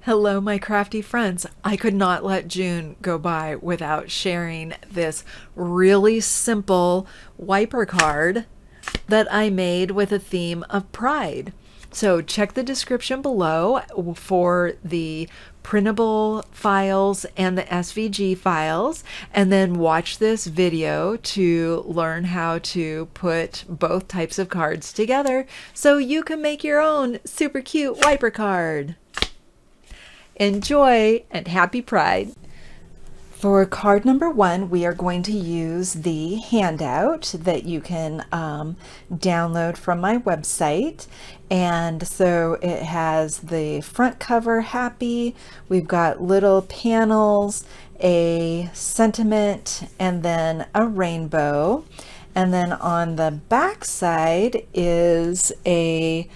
Hello, my crafty friends. I could not let June go by without sharing this really simple wiper card that I made with a theme of pride. So check the description below for the printable files and the SVG files, and then watch this video to learn how to put both types of cards together so you can make your own super cute wiper card. Enjoy and happy Pride! For card number 1, we are going to use the handout that you can download from my website. And so it has the front cover, happy. We've got little panels, a sentiment, and then a rainbow. And then on the back side is the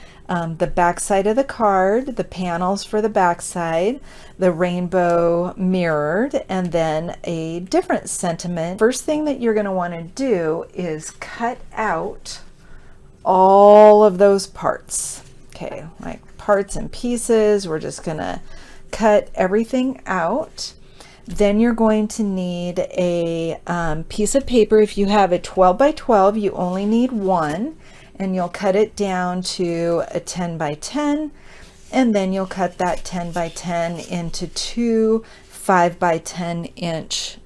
back side of the card, the panels for the back side, the rainbow mirrored, and then a different sentiment. First thing that you're going to want to do is cut out all of those parts. Okay, like parts and pieces. We're just going to cut everything out. Then you're going to need a piece of paper. If you have a 12 by 12, you only need one. And you'll cut it down to a 10 by 10, and then you'll cut that 10 by 10 into two 5 by 10 inch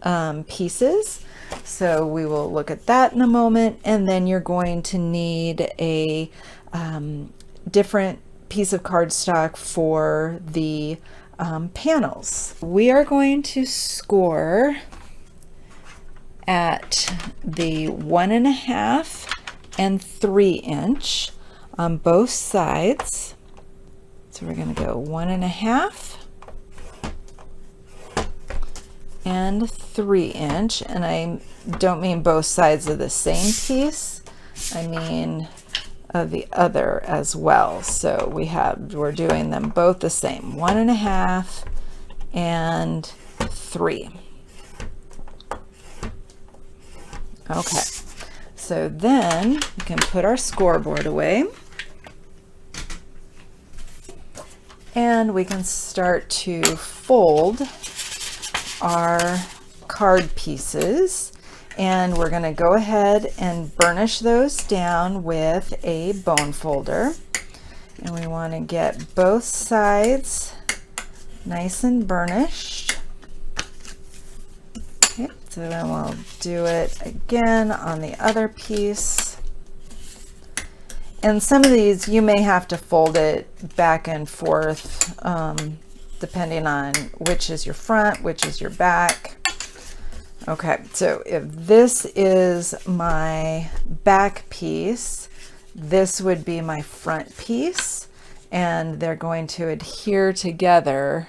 pieces. So we will look at that in a moment. And then you're going to need a different piece of cardstock for the panels. We are going to score at the 1.5 and 3 inch on both sides. So we're going to go 1.5 and 3 inch, and I don't mean both sides of the same piece, I mean of the other as well. So we're doing them both the same, 1.5 and 3. Okay. So then we can put our scoreboard away, and we can start to fold our card pieces, and we're going to go ahead and burnish those down with a bone folder, and we want to get both sides nice and burnished. Okay, so then we'll do it again on the other piece. And some of these you may have to fold it back and forth depending on which is your front, which is your back. Okay, so if this is my back piece, this would be my front piece, and they're going to adhere together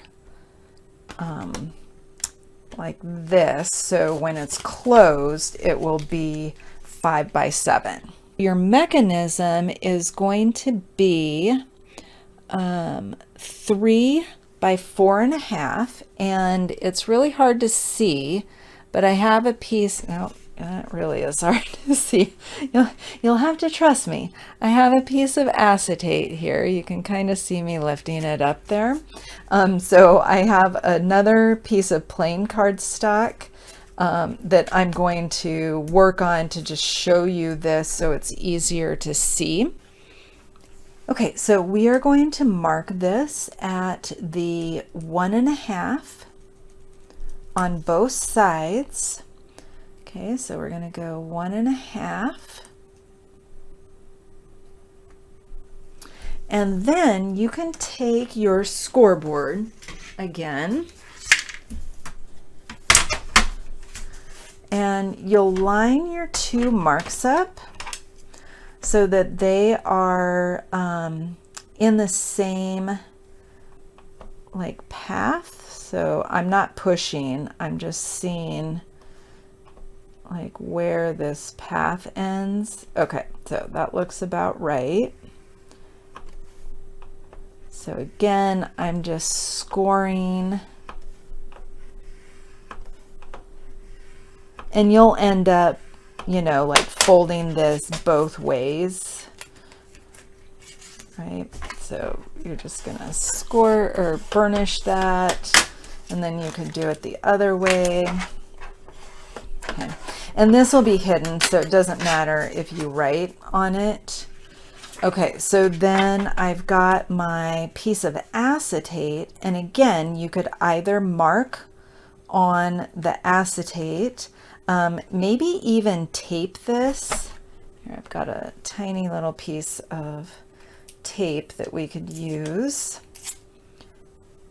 like this, so when it's closed it will be 5 by 7. Your mechanism is going to be 3 by 4.5, and it's really hard to see, but I have a piece. No, it really is hard to see. You'll have to trust me. I have a piece of acetate here. You can kind of see me lifting it up there. So I have another piece of plain cardstock that I'm going to work on to just show you this so it's easier to see. Okay, so we are going to mark this at the 1.5 on both sides. Okay, so we're going to go 1.5. And then you can take your scoreboard again, and you'll line your two marks up so that they are in the same like path. So I'm not pushing, I'm just seeing like where this path ends. Okay, so that looks about right. So again, I'm just scoring, and you'll end up, you know, like folding this both ways, right? so you're just gonna score or burnish that, and then you can do it the other way. Okay, and this will be hidden, so it doesn't matter if you write on it. Okay, so then I've got my piece of acetate, and again, you could either mark on the acetate, maybe even tape this. Here, I've got a tiny little piece of tape that we could use.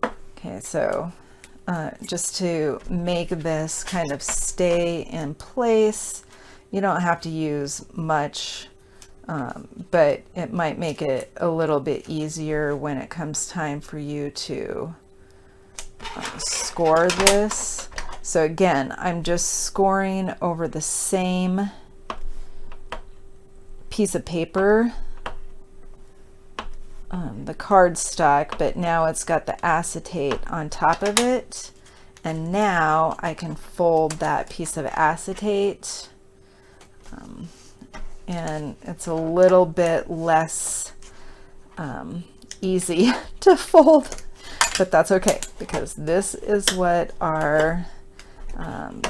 Okay, so just to make this kind of stay in place, you don't have to use much, but it might make it a little bit easier when it comes time for you to score this. So again, I'm just scoring over the same piece of paper, the cardstock, but now it's got the acetate on top of it. And now I can fold that piece of acetate, and it's a little bit less easy to fold, but that's okay, because this is what our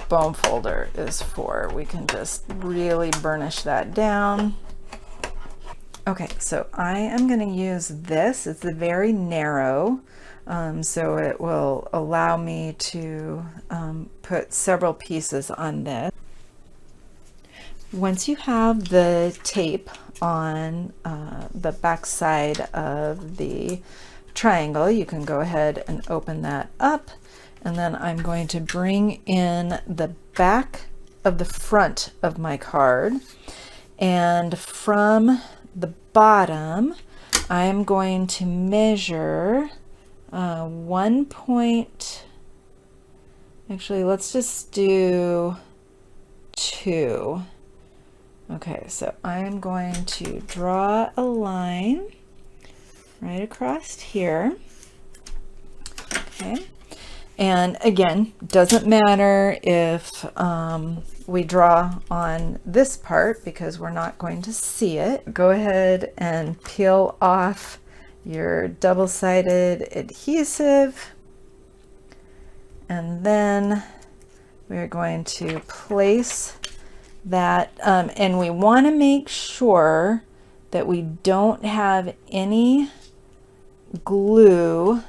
bone folder is for. We can just really burnish that down. Okay, so I am going to use this. It's a very narrow, so it will allow me to put several pieces on this. Once you have the tape on the back side of the triangle, you can go ahead and open that up, and then I'm going to bring in the back of the front of my card, and from the bottom I'm going to measure 1 point, actually let's just do 2. Okay, so I'm going to draw a line right across here. Okay, and again, doesn't matter if we draw on this part, because we're not going to see it. Go ahead and peel off your double-sided adhesive, and then we're going to place that, and we want to make sure that we don't have any glue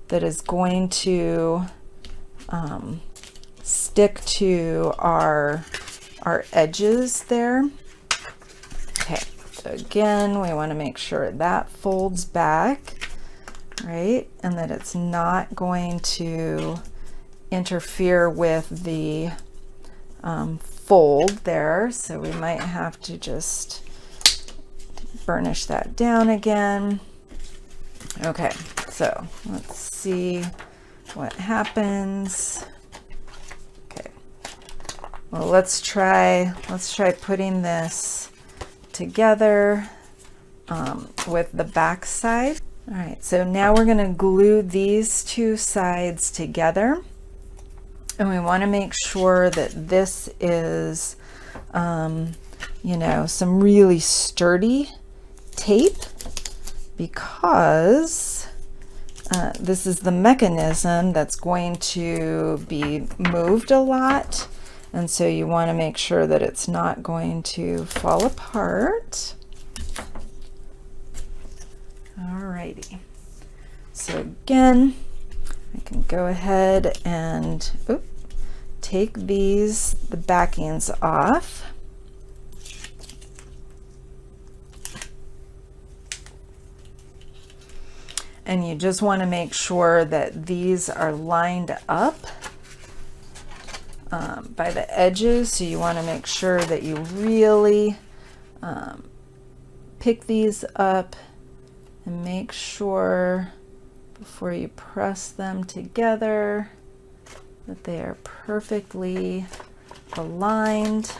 that is going to stick to our edges there. Okay, so again, we want to make sure that folds back, right, and that it's not going to interfere with the fold there. So we might have to just burnish that down again. Okay, so let's see what happens. Okay, well, let's try putting this together with the back side. All right, so now we're going to glue these two sides together, and we want to make sure that this is you know, some really sturdy tape, because this is the mechanism that's going to be moved a lot, and so you want to make sure that it's not going to fall apart. Alrighty, so again, I can go ahead and take the backings off. And you just want to make sure that these are lined up by the edges. So you want to make sure that you really pick these up and make sure before you press them together that they are perfectly aligned.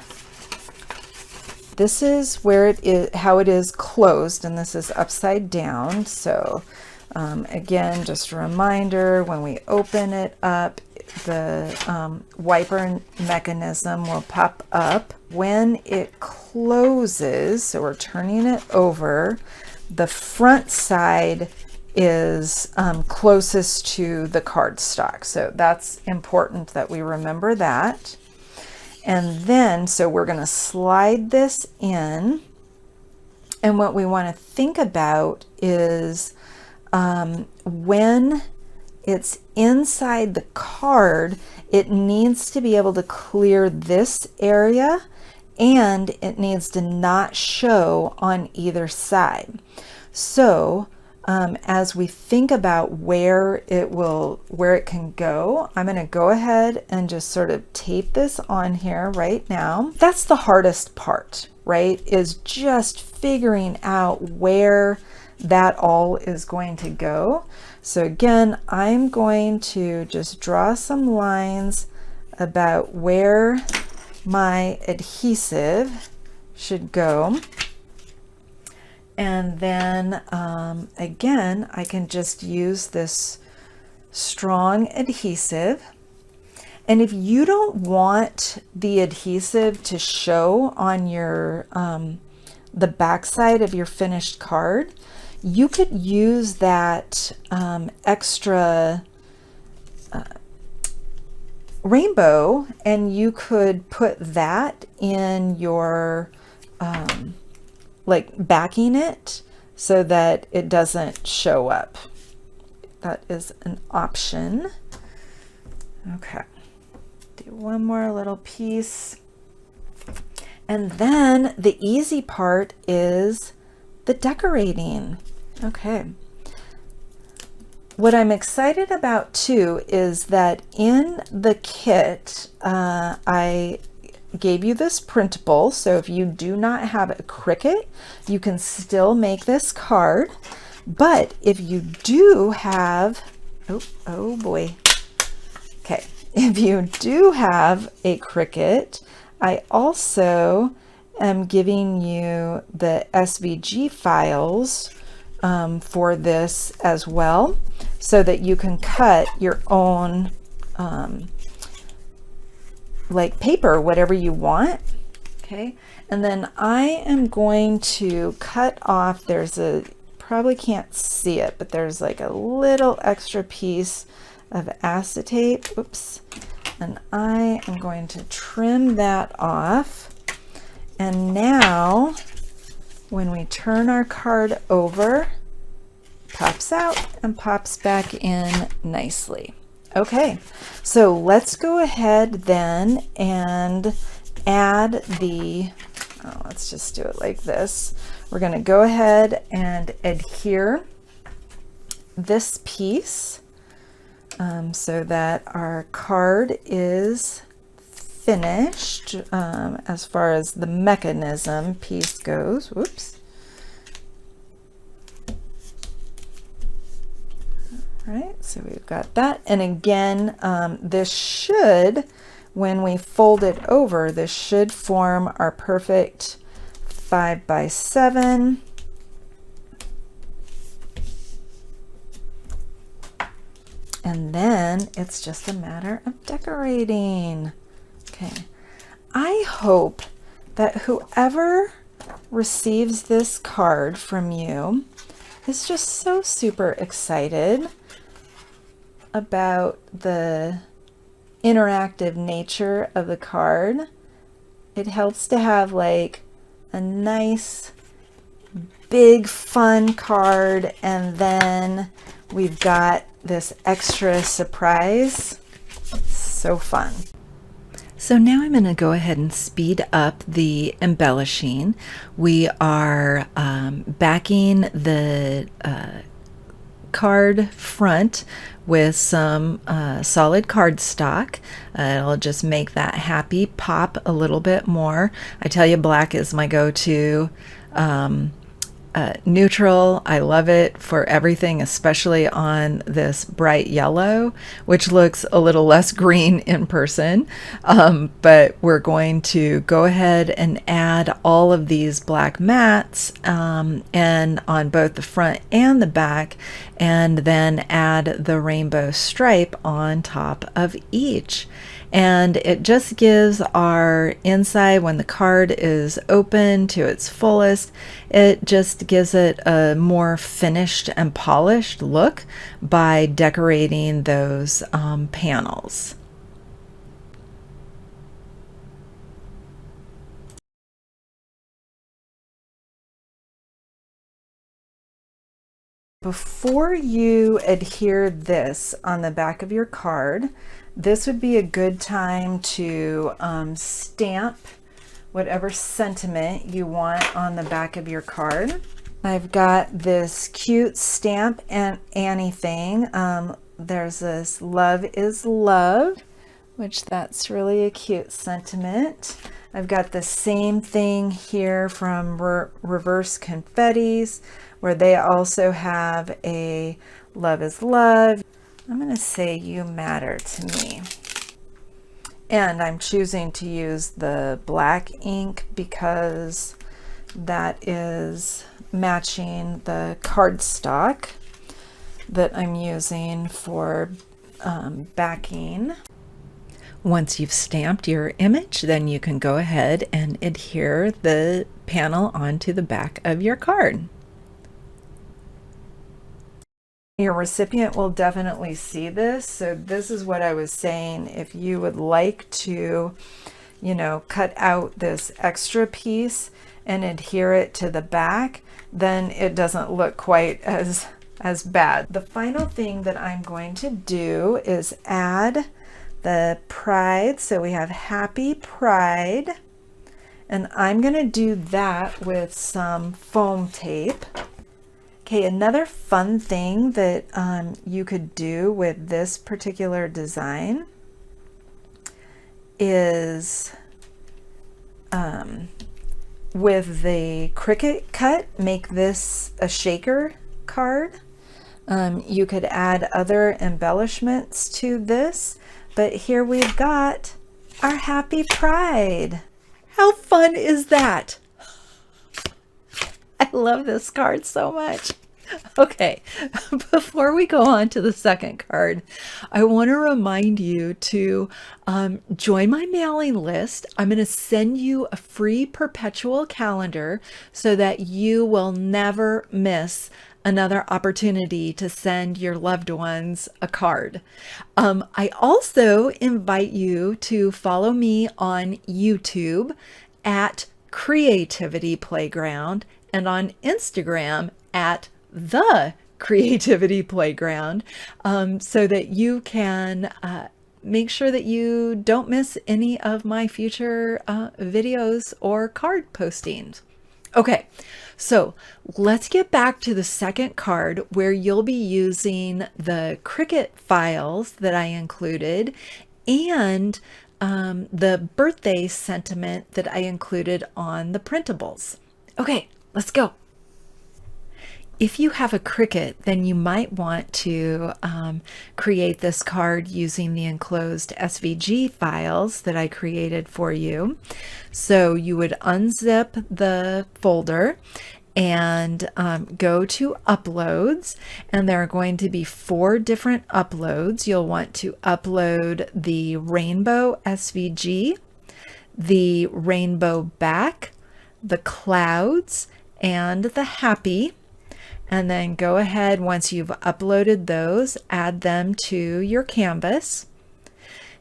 This is where it is, how it is closed, and this is upside down. So again, just a reminder, when we open it up, the wiper mechanism will pop up. When it closes, so we're turning it over, the front side is closest to the cardstock. So that's important that we remember that. And then, so we're going to slide this in. And what we want to think about is when it's inside the card, it needs to be able to clear this area, and it needs to not show on either side. So as we think about where it can go, I'm going to go ahead and just sort of tape this on here right now. That's the hardest part, right? Is just figuring out where that all is going to go. So again, I'm going to just draw some lines about where my adhesive should go. And then again, I can just use this strong adhesive. And if you don't want the adhesive to show on your the back side of your finished card, you could use that extra rainbow, and you could put that in your like backing it so that it doesn't show up. That is an option. Okay, do one more little piece. And then the easy part is the decorating. Okay. What I'm excited about too is that in the kit, I gave you this printable. So if you do not have a Cricut, you can still make this card. But if you do have, oh boy. Okay. If you do have a Cricut, I also am giving you the SVG files for this as well, so that you can cut your own like paper, whatever you want. Okay, and then I am going to cut off, there's a, probably can't see it, but there's like a little extra piece of acetate. Oops. And I am going to trim that off. And now when we turn our card over, pops out and pops back in nicely. Okay, so let's go ahead then and add the, let's just do it like this. We're going to go ahead and adhere this piece so that our card is finished as far as the mechanism piece goes. Whoops. All right, so we've got that. And again, this should, when we fold it over, this should form our perfect 5x7. And then it's just a matter of decorating. Okay, I hope that whoever receives this card from you is just so super excited about the interactive nature of the card. It helps to have like a nice, big, fun card, and then we've got this extra surprise. So fun. So now I'm going to go ahead and speed up the embellishing. We are backing the card front with some solid cardstock. It'll just make that happy pop a little bit more. I tell you, black is my go-to. Neutral, I love it for everything, especially on this bright yellow, which looks a little less green in person. But we're going to go ahead and add all of these black mats and on both the front and the back, and then add the rainbow stripe on top of each. and it just gives our inside, when the card is open to its fullest, it just gives it a more finished and polished look by decorating those panels. Before you adhere this on the back of your card, this would be a good time to stamp whatever sentiment you want on the back of your card. I've got this cute stamp and Annie thing. There's this "Love is Love," which that's really a cute sentiment. I've got the same thing here from Reverse Confettis, where they also have a "Love is Love." I'm going to say "You matter to me." And I'm choosing to use the black ink because that is matching the cardstock that I'm using for backing. Once you've stamped your image, then you can go ahead and adhere the panel onto the back of your card. Your recipient will definitely see this, so this is what I was saying. If you would like to, you know, cut out this extra piece and adhere it to the back, then it doesn't look quite as bad. The final thing that I'm going to do is add the pride. So we have Happy Pride, and I'm going to do that with some foam tape. Okay, another fun thing that you could do with this particular design is with the Cricut cut, make this a shaker card. You could add other embellishments to this, but here we've got our Happy Pride. How fun is that? I love this card so much. Okay, before we go on to the second card, I want to remind you to join my mailing list. I'm going to send you a free perpetual calendar so that you will never miss another opportunity to send your loved ones a card. I also invite you to follow me on YouTube at Creativity Playground and on Instagram at The Creativity Playground, so that you can make sure that you don't miss any of my future videos or card postings. Okay, so let's get back to the second card where you'll be using the Cricut files that I included and the birthday sentiment that I included on the printables. Okay, let's go. If you have a Cricut, then you might want to create this card using the enclosed SVG files that I created for you. So you would unzip the folder and go to Uploads, and there are going to be 4 different uploads. You'll want to upload the Rainbow SVG, the Rainbow Back, the Clouds, and the Happy. And then go ahead, once you've uploaded those, add them to your canvas.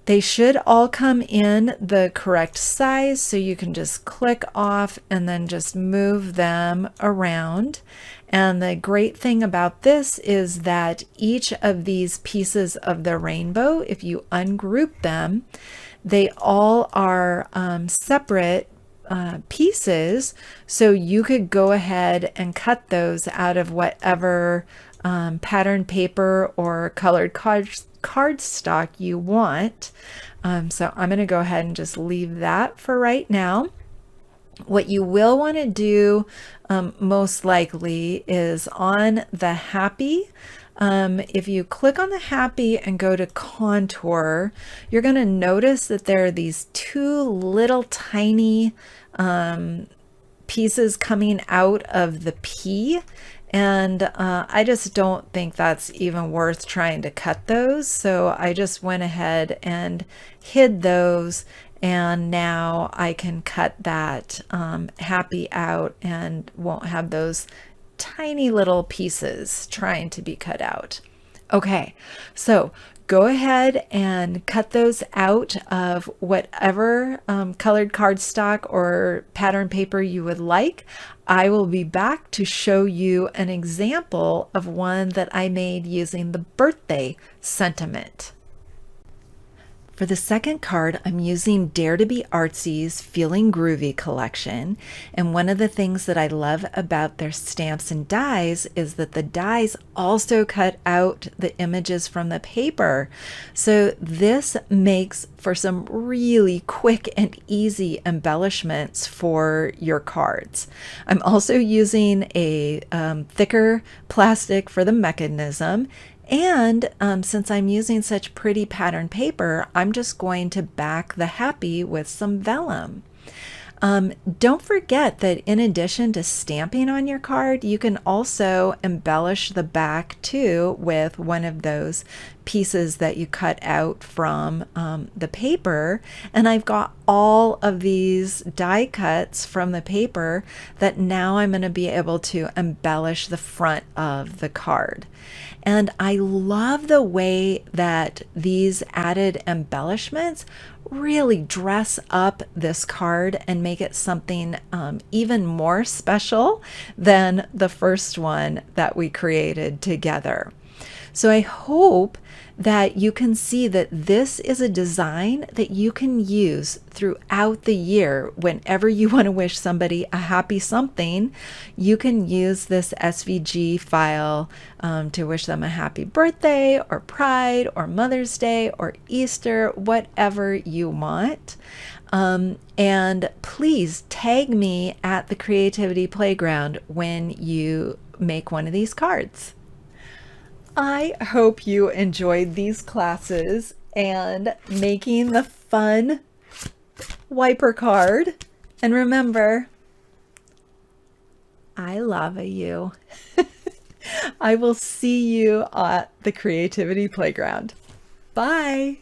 They should all come in the correct size, so you can just click off and then just move them around. And the great thing about this is that each of these pieces of the rainbow, if you ungroup them, they all are separate pieces, so you could go ahead and cut those out of whatever pattern paper or colored cardstock you want. So I'm going to go ahead and just leave that for right now. What you will want to do most likely is on the Happy. If you click on the Happy and go to Contour, you're going to notice that there are these 2 little tiny pieces coming out of the P, And I just don't think that's even worth trying to cut those. So I just went ahead and hid those, and now I can cut that happy out and won't have those tiny little pieces trying to be cut out. Okay, so go ahead and cut those out of whatever colored cardstock or pattern paper you would like. I will be back to show you an example of one that I made using the birthday sentiment. For the second card, I'm using Dare to Be Artsy's Feeling Groovy collection. And one of the things that I love about their stamps and dies is that the dies also cut out the images from the paper. So this makes for some really quick and easy embellishments for your cards. I'm also using a thicker plastic for the mechanism. And since I'm using such pretty pattern paper, I'm just going to back the happy with some vellum. Don't forget that in addition to stamping on your card, you can also embellish the back too with one of those pieces that you cut out from the paper. And I've got all of these die cuts from the paper that now I'm going to be able to embellish the front of the card. And I love the way that these added embellishments really dress up this card and make it something even more special than the first one that we created together. So I hope that you can see that this is a design that you can use throughout the year. Whenever you want to wish somebody a happy something, you can use this SVG file to wish them a happy birthday or Pride or Mother's Day or Easter, whatever you want. And please tag me at the Creativity Playground when you make one of these cards. I hope you enjoyed these classes and making the fun wiper card. And remember, I love you. I will see you at the Creativity Playground. Bye.